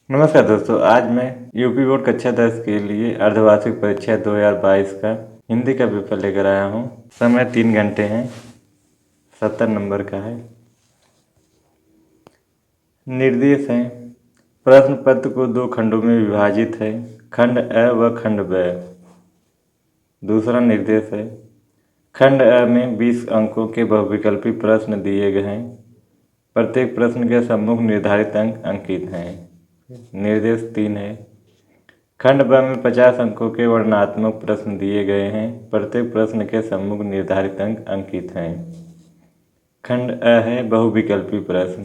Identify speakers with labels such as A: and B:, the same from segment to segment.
A: नमस्कार दोस्तों, आज मैं यूपी बोर्ड कक्षा 10 के लिए अर्धवार्षिक परीक्षा 2022 का हिंदी का पेपर लेकर आया हूँ। समय 3 घंटे हैं, 70 नंबर का है। निर्देश हैं। प्रश्न पत्र को 2 खंडों में विभाजित है, खंड अ व खंड ब। दूसरा निर्देश है, खंड अ में 20 अंकों के बहुविकल्पी प्रश्न दिए गए हैं। प्रत्येक प्रश्न के सम्मुख निर्धारित अंक अंकित हैं। निर्देश 3 है, खंड ब में 50 अंकों के वर्णनात्मक प्रश्न दिए गए हैं। प्रत्येक प्रश्न के सम्मुख निर्धारित अंक अंकित हैं। खंड अ है बहुविकल्पी प्रश्न।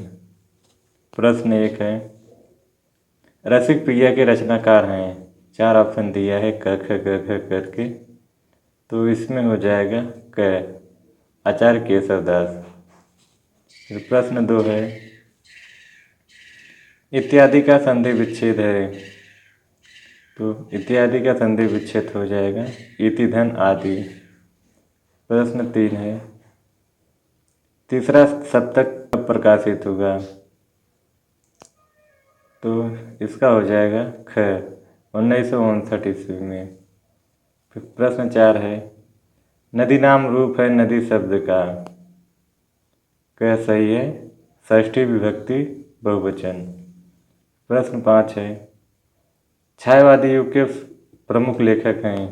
A: प्रश्न 1 है, रसिक प्रिया के रचनाकार हैं। 4 ऑप्शन दिया है क ख ग घ करके, तो इसमें हो जाएगा क, आचार्य केशवदास। फिर प्रश्न 2 है, इत्यादि का संधि विच्छेद है, तो इत्यादि का संधि विच्छेद हो जाएगा इति धन आदि। प्रश्न 3 है, तीसरा शतक कब प्रकाशित हुआ, तो इसका हो जाएगा ख, 1959 ईस्वी में। फिर प्रश्न 4 है, नदी नाम रूप है नदी शब्द का, क सही है, षष्ठी विभक्ति बहुवचन। प्रश्न 5 है, छायावादी युग के प्रमुख लेखक हैं,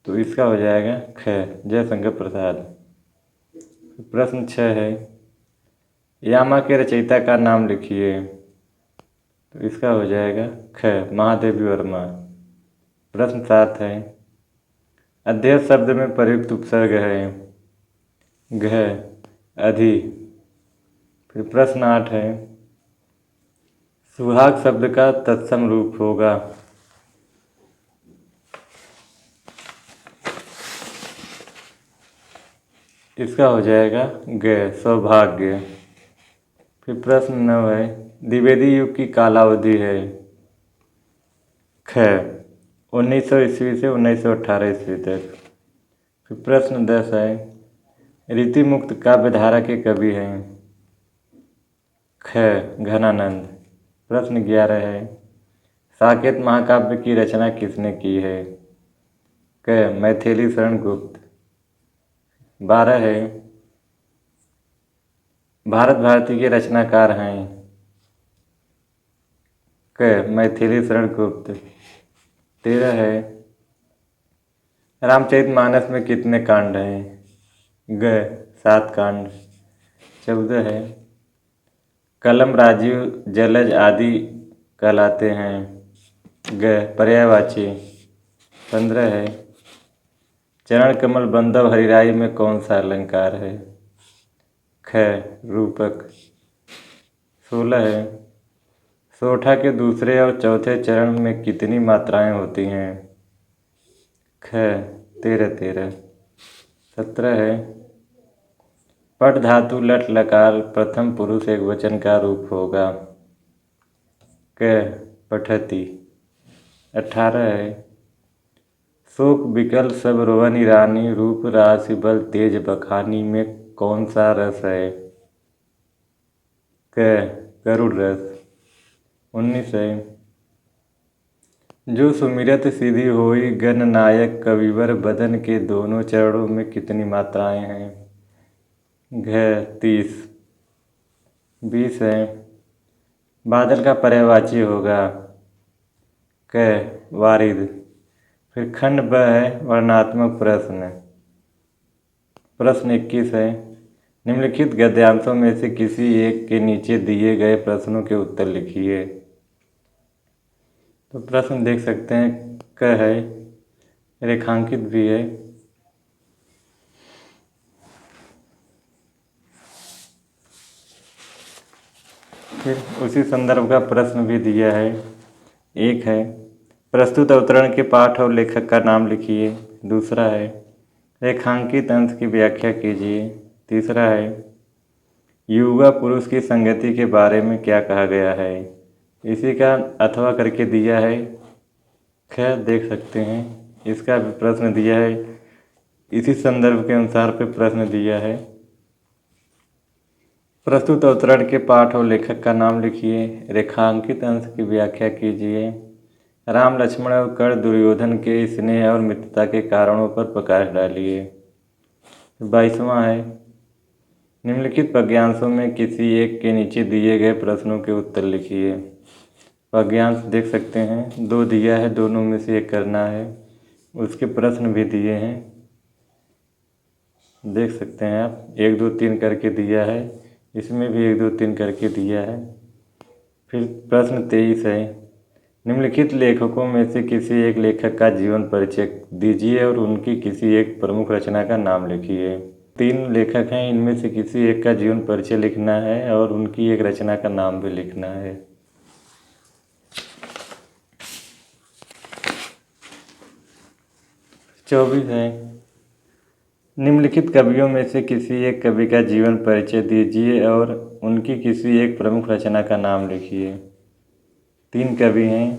A: तो इसका हो जाएगा ख, जयशंकर प्रसाद। प्रश्न 6 है, यामा के रचयिता का नाम लिखिए, तो इसका हो जाएगा ख, महादेवी वर्मा। प्रश्न 7 है, अध्यय शब्द में प्रयुक्त उपसर्ग है, घ, अधि। फिर प्रश्न 8 है, सुहाग शब्द का तत्सम रूप होगा, इसका हो जाएगा ग, सौभाग्य। फिर प्रश्न 9 है, द्विवेदी युग की कालावधि है, ख, 1900 ईस्वी से 1918 ईस्वी तक। फिर प्रश्न 10 है, रीतिमुक्त काव्यधारा के कवि हैं, ख, घनानंद। प्रश्न 11 है, साकेत महाकाव्य की रचना किसने की है, क, मैथिली शरण गुप्त। 12 है, भारत भारती के रचनाकार हैं, क, मैथिली शरण गुप्त। 13 है, रामचरितमानस में कितने कांड हैं, ग, 7 कांड। 14 है, कलम राजीव जलज आदि कहलाते हैं, ग, पर्यायवाची। 15 है, चरण कमल बंधव हरिराई में कौन सा अलंकार है, ख, रूपक। 16 है, सोठा के दूसरे और चौथे चरण में कितनी मात्राएं होती हैं, ख, 13-13। 17 है, पट धातु लट लकार प्रथम पुरुष एक वचन का रूप होगा, क, पठति। 18 है, शोक विकल सब रोवन ईरानी रूप राशि बल तेज बखानी में कौन सा रस है, क, गरुड़ रस। 19 है, जो सुमिरत सिद्धि होई गणनायक कविवर बदन के दोनों चरणों में कितनी मात्राएं हैं, घ, 30। 20 है, बादल का पर्यायवाची होगा, क, वारिद। फिर खंड ब है वर्णनात्मक प्रश्न। प्रश्न 21 है, निम्नलिखित गद्यांशों में से किसी एक के नीचे दिए गए प्रश्नों के उत्तर लिखिए। तो प्रश्न देख सकते हैं, क है, रेखांकित भी है। फिर उसी संदर्भ का प्रश्न भी दिया है। एक है, प्रस्तुत अवतरण के पाठ और लेखक का नाम लिखिए। दूसरा है, रेखांकित अंश की व्याख्या कीजिए। तीसरा है, युवा पुरुष की संगति के बारे में क्या कहा गया है, इसी का अथवा करके दिया है। खैर देख सकते हैं, इसका भी प्रश्न दिया है, इसी संदर्भ के अनुसार पे प्रश्न दिया है। प्रस्तुत अवतरण के पाठ और लेखक का नाम लिखिए। रेखांकित अंश की व्याख्या कीजिए। राम, लक्ष्मण और कर्ण दुर्योधन के स्नेह और मित्रता के कारणों पर प्रकाश डालिए। 22वां है, निम्नलिखित वाक्यांशों में किसी एक के नीचे दिए गए प्रश्नों के उत्तर लिखिए। वाक्यांश देख सकते हैं, 2 दिया है, दोनों में से एक करना है। उसके प्रश्न भी दिए हैं, देख सकते हैं आप, 1 2 3 करके दिया है। इसमें भी 1 2 3 करके दिया है। फिर प्रश्न 23 है, निम्नलिखित लेखकों में से किसी एक लेखक का जीवन परिचय दीजिए और उनकी किसी एक प्रमुख रचना का नाम लिखिए। 3 लेखक हैं, इनमें से किसी एक का जीवन परिचय लिखना है और उनकी एक रचना का नाम भी लिखना है। 24 है, निम्नलिखित कवियों में से किसी एक कवि का जीवन परिचय दीजिए और उनकी किसी एक प्रमुख रचना का नाम लिखिए। 3 कवि हैं,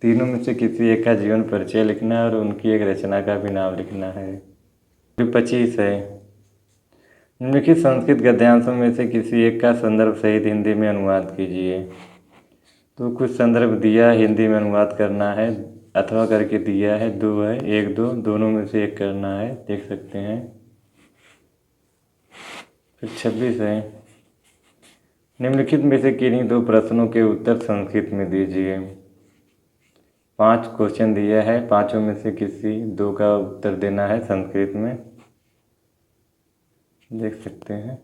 A: तीनों में से किसी एक का जीवन परिचय लिखना है और उनकी एक रचना का भी नाम लिखना है। 25 है, निम्नलिखित संस्कृत गद्यांशों में से किसी एक का संदर्भ सहित हिंदी में अनुवाद कीजिए। तो कुछ संदर्भ दिया, हिंदी में अनुवाद करना है अथवा करके दिया है। 2 है, 1 2, दोनों में से एक करना है, देख सकते हैं। फिर 26 है, निम्नलिखित में से किन्हीं 2 प्रश्नों के उत्तर संस्कृत में दीजिए। 5 क्वेश्चन दिया है, 5 में से किसी 2 का उत्तर देना है संस्कृत में, देख सकते हैं।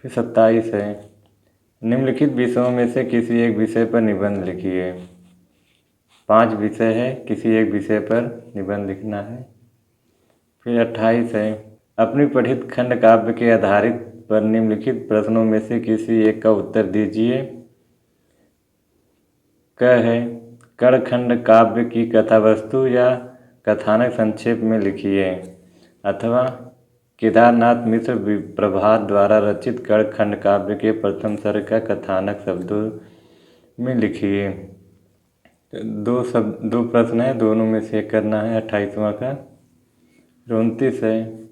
A: फिर 27 है, निम्नलिखित विषयों में से किसी एक विषय पर निबंध लिखिए। 5 विषय है, किसी एक विषय पर निबंध लिखना है। फिर 28 है, अपनी पठित खंड काव्य के आधारित पर निम्नलिखित प्रश्नों में से किसी एक का उत्तर दीजिए। क है, कर्ण खंड काव्य की कथावस्तु या कथानक संक्षेप में लिखिए अथवा केदारनाथ मिश्र प्रभात द्वारा रचित कर्ण खंड काव्य के प्रथम सर्ग का कथानक शब्दों में लिखिए। 2 प्रश्न है, दोनों में से करना है 28वां का। 29 है,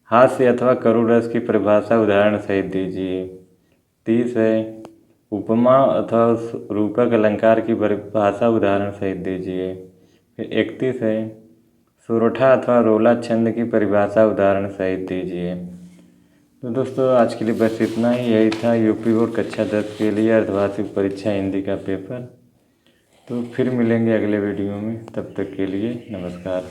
A: हास्य अथवा करुण रस की परिभाषा उदाहरण सहित दीजिए। 30 है, उपमा अथवा रूपक अलंकार की परिभाषा उदाहरण सहित दीजिए। फिर 31 है, सोरठा अथवा रोला छंद की परिभाषा उदाहरण सहित दीजिए। तो दोस्तों आज के लिए बस इतना ही। यही था यूपी बोर्ड कक्षा 10 के लिए अर्धवार्षिक परीक्षा हिंदी का पेपर। तो फिर मिलेंगे अगले वीडियो में, तब तक के लिए नमस्कार।